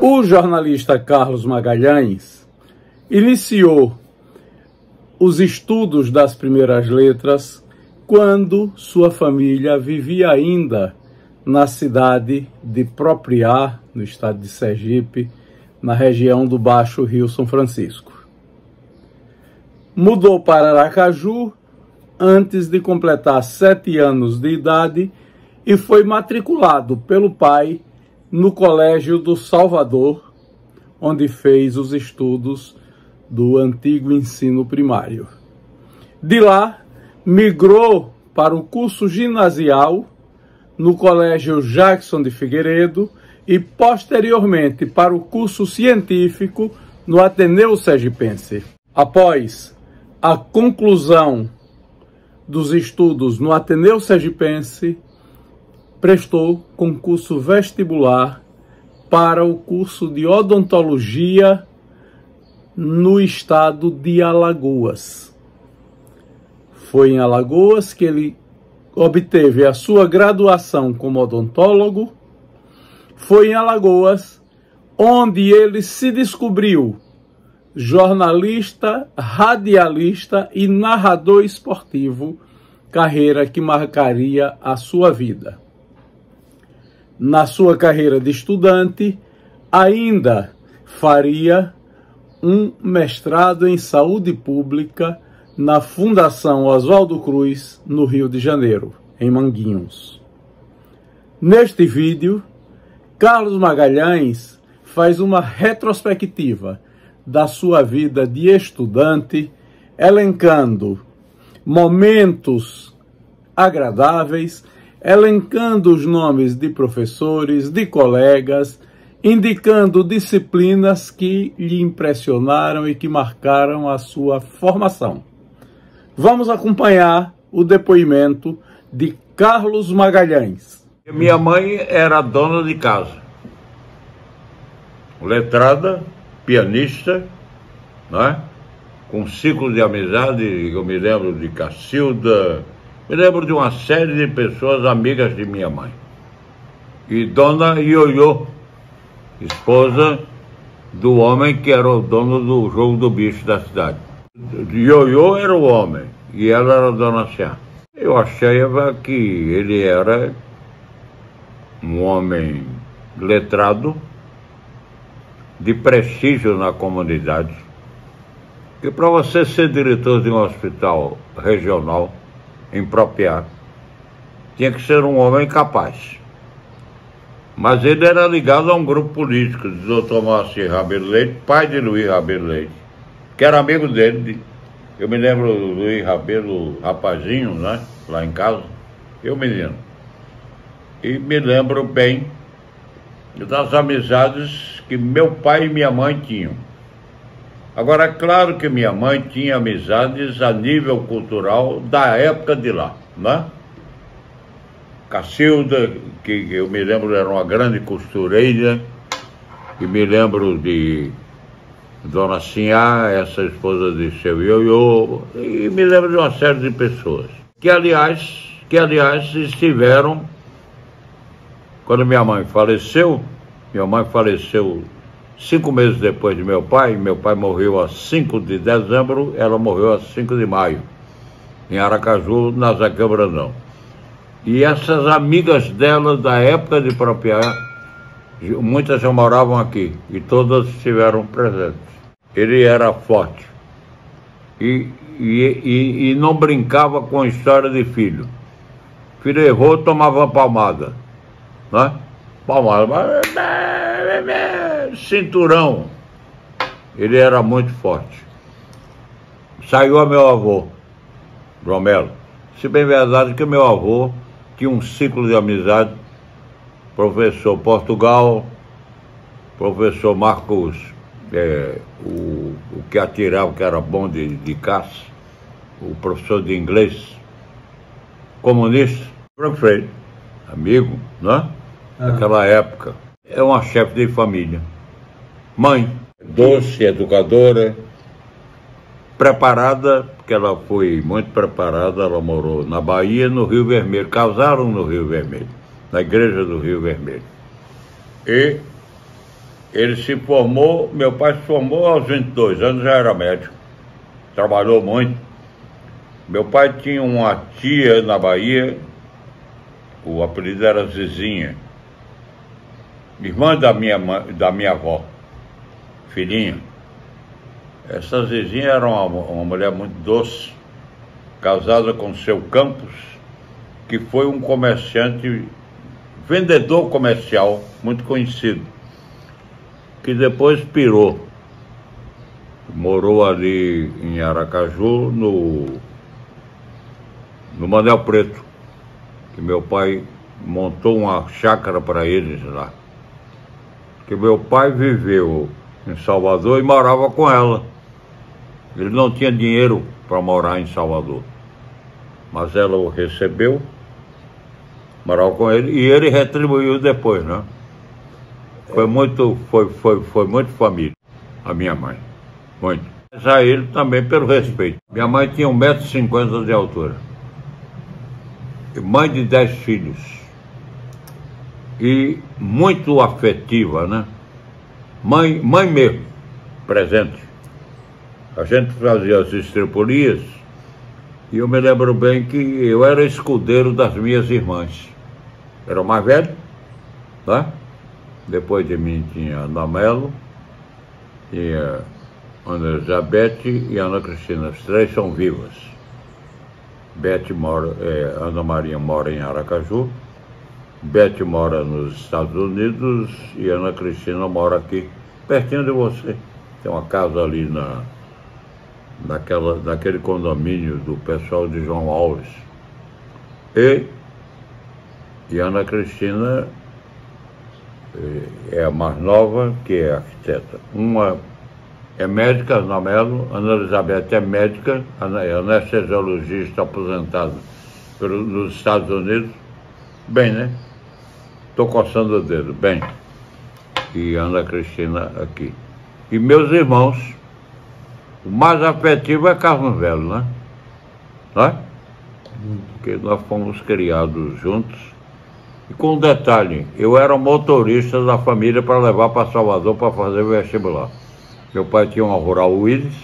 O jornalista Carlos Magalhães iniciou os estudos das primeiras letras quando sua família vivia ainda na cidade de Propriá, no estado de Sergipe, na região do Baixo Rio São Francisco. Mudou para Aracaju antes de completar 7 anos de idade e foi matriculado pelo pai no Colégio do Salvador, onde fez os estudos do antigo ensino primário. De lá, migrou para o curso ginasial no Colégio Jackson de Figueiredo e, posteriormente, para o curso científico no Ateneu Sergipense. Após a conclusão dos estudos no Ateneu Sergipense, prestou concurso vestibular para o curso de odontologia no estado de Alagoas. Foi em Alagoas que ele obteve a sua graduação como odontólogo. Foi em Alagoas onde ele se descobriu jornalista, radialista e narrador esportivo, carreira que marcaria a sua vida. Na sua carreira de estudante, ainda faria um mestrado em saúde pública na Fundação Oswaldo Cruz, no Rio de Janeiro, em Manguinhos. Neste vídeo, Carlos Magalhães faz uma retrospectiva da sua vida de estudante, elencando momentos agradáveis, elencando os nomes de professores, de colegas, indicando disciplinas que lhe impressionaram e que marcaram a sua formação. Vamos acompanhar o depoimento de Carlos Magalhães. Minha mãe era dona de casa, letrada, pianista, né? Com ciclo de amizade. Eu me lembro de Cacilda, me lembro de uma série de pessoas amigas de minha mãe. E dona Ioiô, esposa do homem que era o dono do jogo do bicho da cidade. Ioiô era o homem e ela era a dona Ciá. Eu achava que ele era um homem letrado, de prestígio na comunidade, que para você ser diretor de um hospital regional em Propriá, tinha que ser um homem capaz. Mas ele era ligado a um grupo político, do Dr. Moacir Rabelo Leite, pai de Luiz Rabelo Leite, que era amigo dele. Eu me lembro do Luiz Rabelo, rapazinho, né, lá em casa, eu menino. E me lembro bem das amizades que meu pai e minha mãe tinham. Agora, é claro que minha mãe tinha amizades a nível cultural da época de lá, né? Cacilda, que eu me lembro era uma grande costureira, e me lembro de Dona Sinhá, essa esposa de seu Ioiô, e me lembro de uma série de pessoas que aliás estiveram, quando minha mãe faleceu 5 meses depois de meu pai morreu a 5 de dezembro, ela morreu a 5 de maio, em Aracaju, na Zequel Brandão. E essas amigas dela da época de Propriá, muitas já moravam aqui, e todas estiveram presentes. Ele era forte e não brincava com a história de filho. Filho errou, tomava palmada, né? Palmada, cinturão. Ele era muito forte. Saiu a meu avô, Romelo. Se bem verdade que meu avô tinha um ciclo de amizade, professor Portugal, professor Marcos, o que atirava, que era bom de caça, o professor de inglês, comunista, prefeito, amigo, né? Naquela época. É uma chefe de família. Mãe, doce, educadora, preparada, porque ela foi muito preparada, ela morou na Bahia, no Rio Vermelho, casaram no Rio Vermelho, na igreja do Rio Vermelho. E ele se formou, meu pai se formou aos 22 anos, já era médico, trabalhou muito. Meu pai tinha uma tia na Bahia, o apelido era Zizinha, irmã da minha avó, filhinha. Essa Zizinha era uma mulher muito doce, casada com seu Campos, que foi um comerciante, vendedor comercial muito conhecido, que depois pirou. Morou ali em Aracaju, no Manel Preto, que meu pai montou uma chácara para eles lá. Que meu pai viveu em Salvador e morava com ela. Ele não tinha dinheiro para morar em Salvador, mas ela o recebeu, morava com ele e ele retribuiu depois, né? Foi muito família, a minha mãe, muito. Mas a ele também pelo respeito. Minha mãe tinha 1,50 m de altura, mãe de 10 filhos e muito afetiva, né? Mãe mesmo, presente. A gente fazia as estripulias e eu me lembro bem que eu era escudeiro das minhas irmãs. Era o mais velho, né? Depois de mim tinha Ana Melo, tinha Ana Elizabeth e Ana Cristina. As três são vivas. Ana Maria mora em Aracaju, Beth mora nos Estados Unidos e Ana Cristina mora aqui, pertinho de você. Tem uma casa ali naquele condomínio do pessoal de João Alves. E Ana Cristina é a mais nova, que é arquiteta. Uma é médica, Ana Melo, Ana Elizabeth é médica, é anestesiologista aposentada nos Estados Unidos. Bem, né? Estou coçando o dedo, bem. E Ana Cristina aqui. E meus irmãos, o mais afetivo é Carlos Velho, né? Porque nós fomos criados juntos. E com um detalhe, eu era motorista da família para levar para Salvador para fazer o vestibular. Meu pai tinha uma Rural Willis,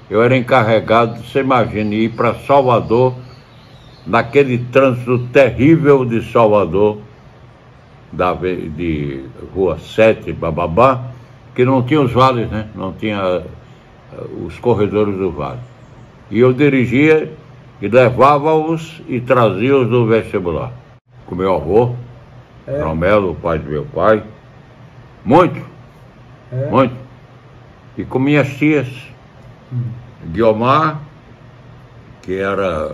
eu era encarregado, você imagina, ir para Salvador, naquele trânsito terrível de Salvador, de Rua 7, bababá, que não tinha os vales, né? Não tinha os corredores do vale. E eu dirigia e levava-os e trazia-os do vestibular. Com meu avô, Romelo, o pai do meu pai, muito. E com minhas tias, Guiomar, que era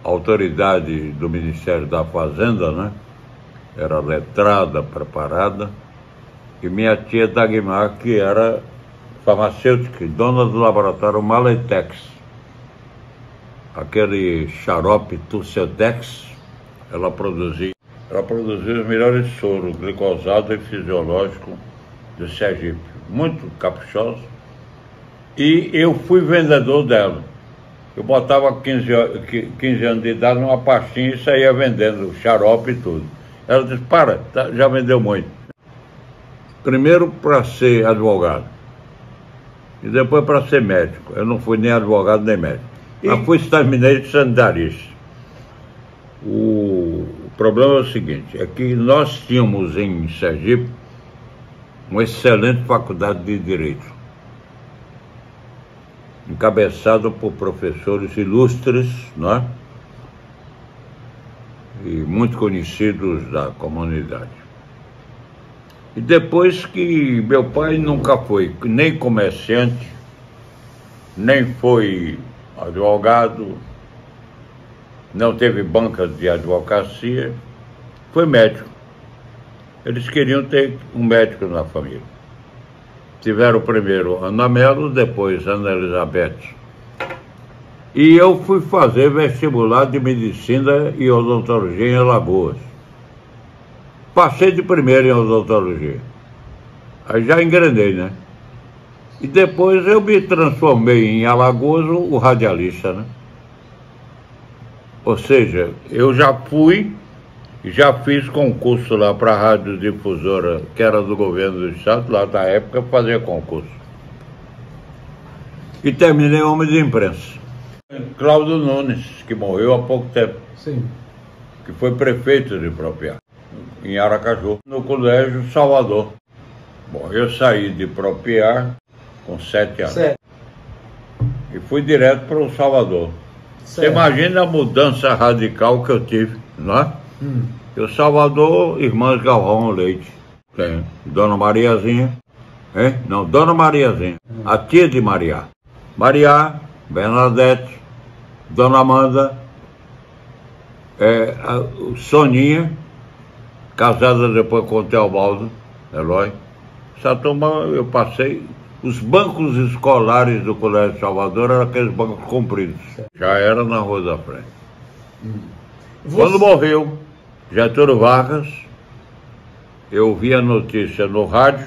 autoridade do Ministério da Fazenda, né? Era letrada, preparada, e minha tia Dagmar, que era farmacêutica, dona do laboratório Maletex. Aquele xarope Tucedex, ela produzia os melhores soros, glicosado e fisiológico de Sergipe, muito caprichoso. E eu fui vendedor dela. Eu botava 15 anos de idade numa pastinha e saía vendendo xarope e tudo. Ela disse, já vendeu muito. Primeiro para ser advogado e depois para ser médico. Eu não fui nem advogado nem médico. Mas fui terminei sanitarista. O problema é o seguinte, é que nós tínhamos em Sergipe uma excelente faculdade de Direito, encabeçada por professores ilustres, não é? E muito conhecidos da comunidade. E depois que meu pai nunca foi nem comerciante, nem foi advogado, não teve banca de advocacia, foi médico. Eles queriam ter um médico na família. Tiveram primeiro Ana Melo, depois Ana Elizabeth. E eu fui fazer vestibular de medicina e odontologia em Alagoas. Passei de primeiro em odontologia. Aí já engrenei, né? E depois eu me transformei em Alagoas o radialista, né? Ou seja, eu já fui E já fiz concurso lá para a radiodifusora, que era do governo do estado, lá na época fazia concurso. E terminei homem de imprensa. Cláudio Nunes, que morreu há pouco tempo. Sim. Que foi prefeito de Propriá, em Aracaju, no Colégio Salvador. Bom, eu saí de Propriá com 7 anos. Certo. E fui direto para o Salvador. Você imagina a mudança radical que eu tive, não é? O Salvador, Irmãs Galvão Leite. Tem Dona Mariazinha. Não, Dona Mariazinha. A tia de Maria. Maria, Bernadette, Dona Amanda, Soninha, casada depois com o Teobaldo, Eloy. Essa turma eu passei. Os bancos escolares do Colégio Salvador eram aqueles bancos compridos. Já era na Rua da Frente. Quando morreu Getúlio Vargas, eu ouvi a notícia no rádio,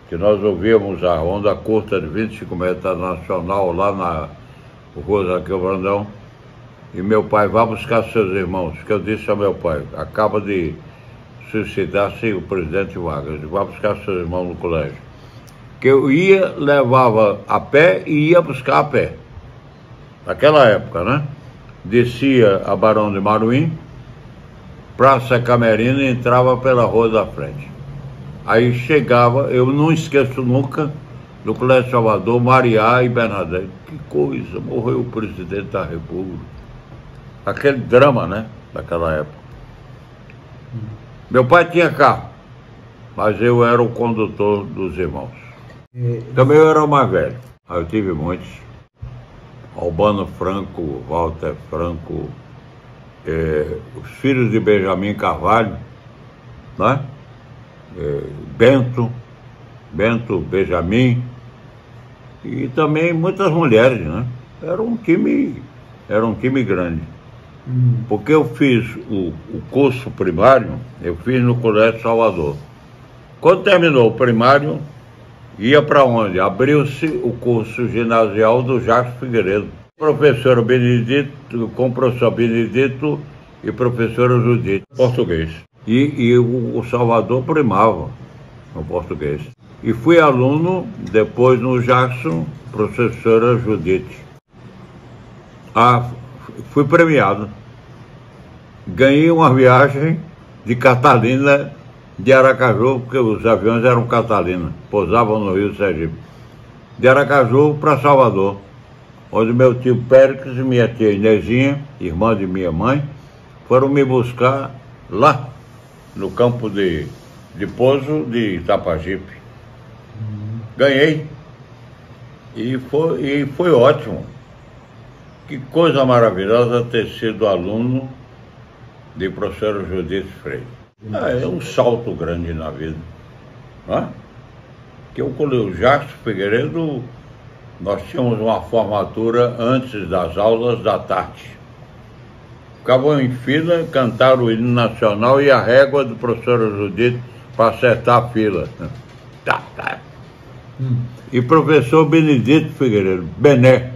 que nós ouvíamos a onda curta de 25 metros nacional lá na Rua Zaqueu Brandão, e meu pai, vá buscar seus irmãos, que eu disse ao meu pai, acaba de suicidar-se o presidente Vargas, vá buscar seus irmãos no colégio. Que eu ia, levava a pé e ia buscar a pé. Naquela época, né? Descia a Barão de Maruim, Praça Camerina e entrava pela Rua da Frente. Aí chegava, eu não esqueço nunca, no Colégio Salvador, Maria e Bernadette. Que coisa, morreu o presidente da República. Aquele drama, né? Daquela época. Meu pai tinha carro, mas eu era o condutor dos irmãos. Também eu era o mais velho. Aí eu tive muitos. Albano Franco, Walter Franco, os filhos de Benjamin Carvalho, né? Bento, Benjamin, e também muitas mulheres, né? Era um time grande. Porque eu fiz o curso primário, eu fiz no Colégio Salvador. Quando terminou o primário, ia para onde? Abriu-se o curso ginasial do Jacques Figueiredo. Professor Benedito, com o professor Benedito e professora Judite, português. E o Salvador primava no português. E fui aluno, depois no Jackson, professora Judite. Fui premiado. Ganhei uma viagem de Catalina de Aracaju, porque os aviões eram Catalina, pousavam no Rio de Sergipe. De Aracaju para Salvador, onde meu tio Péricles e minha tia Inezinha, irmã de minha mãe, foram me buscar lá, no campo de pouso de Itapajipe. Ganhei. E foi ótimo. Que coisa maravilhosa ter sido aluno de professora Judite Freire. É um salto grande na vida, não é? Que o Jacques Figueiredo, nós tínhamos uma formatura antes das aulas da tarde. Ficavam em fila, cantaram o hino nacional e a régua do professor Judite para acertar a fila. E professor Benedito Figueiredo, Bené,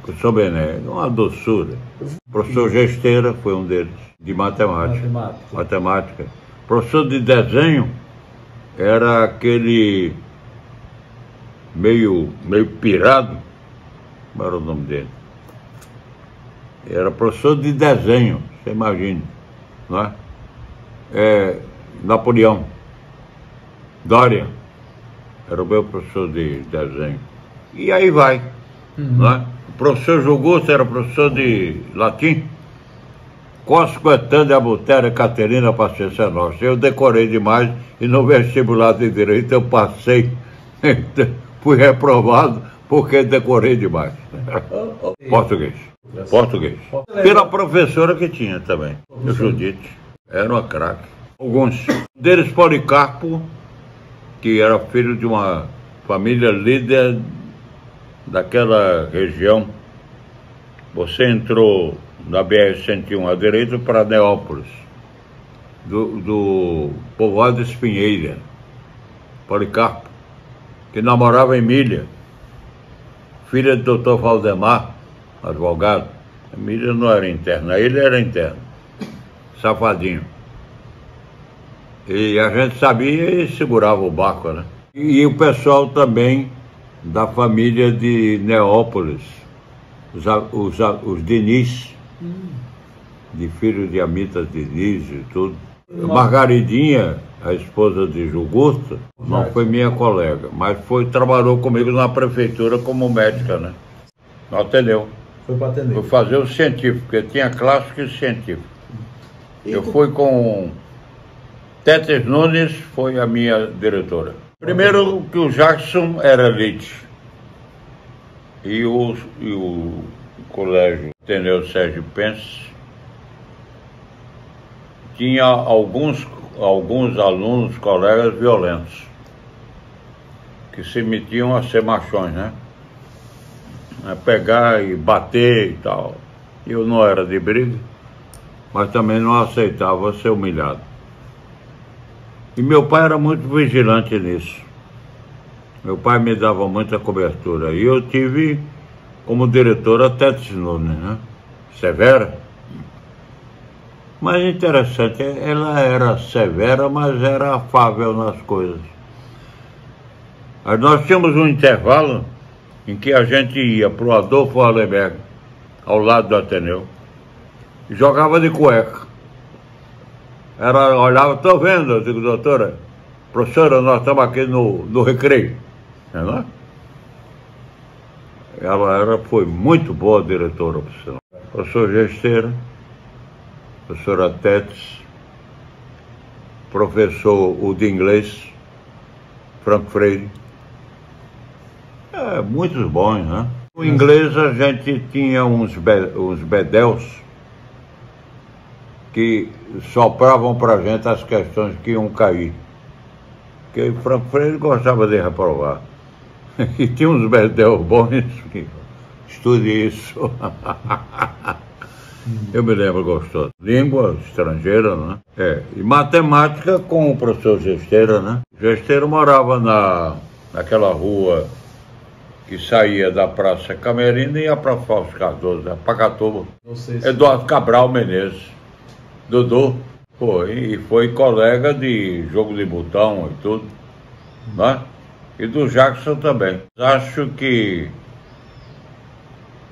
professor Bené, uma doçura. Professor Gesteira foi um deles, de matemática. Professor de desenho era aquele meio pirado, como era o nome dele? Era professor de desenho, você imagina, não é? Napoleão, Dória, era o meu professor de desenho. E aí vai, não é? O professor Jugusto era professor de latim. Coscoetânea Abutéria Caterina Paciência Nossa. Eu decorei demais e no vestibular de Direito eu passei, fui reprovado porque decorei demais. Português. Pela professora que tinha também, o Judite. Era uma craque. Alguns deles, Policarpo, que era filho de uma família líder daquela região. Você entrou na BR-101 à direita para Neópolis, do povoado de Espinheira. Policarpo, que namorava Emília, filha do doutor Valdemar, advogado. Emília não era interna, ele era interno, safadinho. E a gente sabia e segurava o barco, né? E o pessoal também da família de Neópolis, os Diniz, de filhos de Amitas Diniz e tudo. Margaridinha, a esposa de Jugusto, não foi minha colega, mas trabalhou comigo na prefeitura como médica, né? No Ateneu. Foi para Ateneu. Fui fazer o científico, porque tinha clássico e científico. Eu fui com Tetes Nunes, foi a minha diretora. Primeiro que o Jackson era elite. E o colégio Ateneu Sérgio Pence tinha alguns alunos, colegas violentos, que se metiam a ser machões, né? A pegar e bater e tal. Eu não era de briga, mas também não aceitava ser humilhado. E meu pai era muito vigilante nisso. Meu pai me dava muita cobertura. E eu tive como diretora Tetes Nunes, né? Severa. Mas interessante, ela era severa, mas era afável nas coisas. Aí nós tínhamos um intervalo em que a gente ia para o Adolfo Hallenberg, ao lado do Ateneu, e jogava de cueca. Ela olhava, estou vendo, eu digo, doutora, professora, nós estamos aqui no recreio. Não é? Ela foi muito boa diretora, por sinal. Professor Gesteira, professora Tetes, professor o de inglês, Franco Freire. Muitos bons, né? O inglês a gente tinha uns bedels que sopravam pra gente as questões que iam cair. Porque o Franco Freire gostava de reprovar. E tinha uns bedels bons que estude isso. Eu me lembro gostoso. Língua estrangeira, né? E matemática com o professor Gesteira, né? Gesteira morava naquela rua que saía da Praça Camerina e ia para Fausto Cardoso, né? Pacatuba. Eduardo Cabral Menezes. Dudu foi colega de jogo de botão e tudo, né? E do Jackson também. Acho que,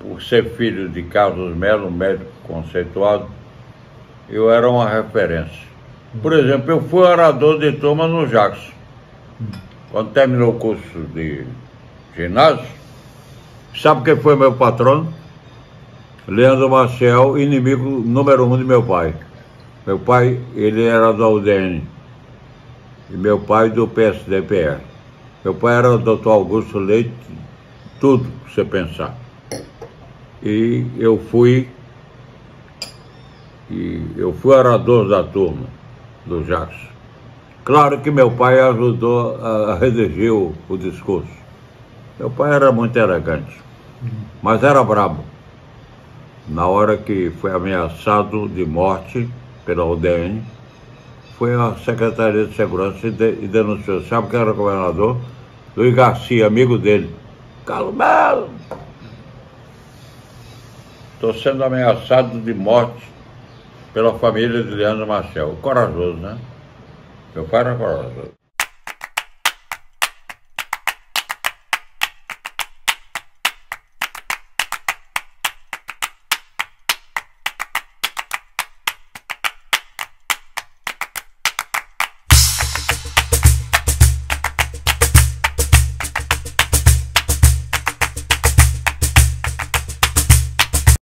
por ser filho de Carlos Melo, médico conceituado, eu era uma referência. Por exemplo, eu fui orador de turma no Jackson. Quando terminou o curso de ginásio, sabe quem foi meu patrono? Leandro Maciel, inimigo número 1 de meu pai. Meu pai, ele era da UDN, e meu pai do PSDPR. Meu pai era o Dr. Augusto Leite, tudo que você pensar. E eu fui orador da turma do Jackson. Claro que meu pai ajudou a redigir o discurso. Meu pai era muito elegante, mas era brabo. Na hora que foi ameaçado de morte pela UDN, foi a Secretaria de Segurança e denunciou. Sabe quem era o governador? Luiz Garcia, amigo dele. Carlos Melo! Estou sendo ameaçado de morte pela família de Leandro Maciel. Corajoso, né? Meu pai era corajoso.